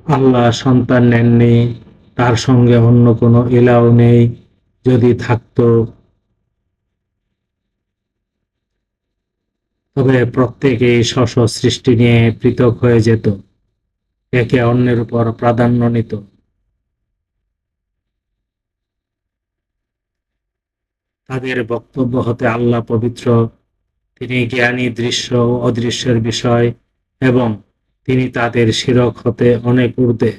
আল্লাহ সন্তান নেননি, তার সঙ্গে অন্য কোনো ইলাহ নেই। যদি থাকতো তবে প্রত্যেকেই স্ব-স্ব সৃষ্টি নিয়ে পৃথক হয়ে যেত, একে অন্যের উপর প্রাধান্য নিত। তাদের বক্তব্য হতে আল্লাহ পবিত্র, তিনি জ্ঞানী দৃশ্য ও অদৃশ্যের বিষয়, এবং তিনি তাদের শিরক হতে অনেক ঊর্ধ্বে।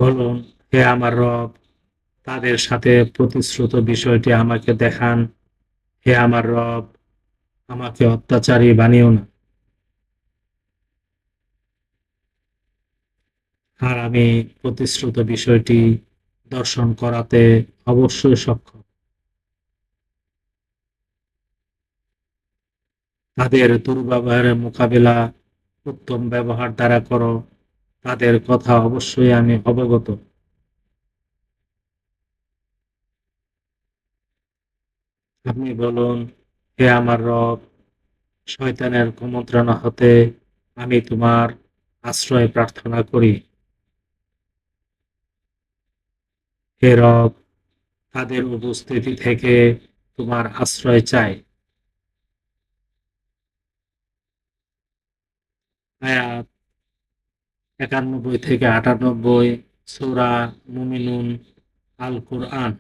বলুন, হে আমার রব, তাদের সাথে প্রতিশ্রুত বিষয়টি আমাকে দেখান। হে আমার রব, আমাকে অত্যাচারী বানিও না, আর আমি প্রতিশ্রুত বিষয়টি দর্শন করাতে অবশ্যই সক্ষম। তাদের দুর্ব্যবহারের মোকাবিলা উত্তম ব্যবহার দ্বারা করো, তাদের কথা অবশ্যই আমি অবগত। আপনি বলুন, হে আমার রব, শয়তানের কুমন্ত্রণা হতে আমি তোমার আশ্রয় প্রার্থনা করি। হে রব, তাদের উপস্থিতি থেকে তোমার আশ্রয় চাই। আয়াত ৯১ থেকে ৯৮, সূরা মুমিনুন, আল কুরআন।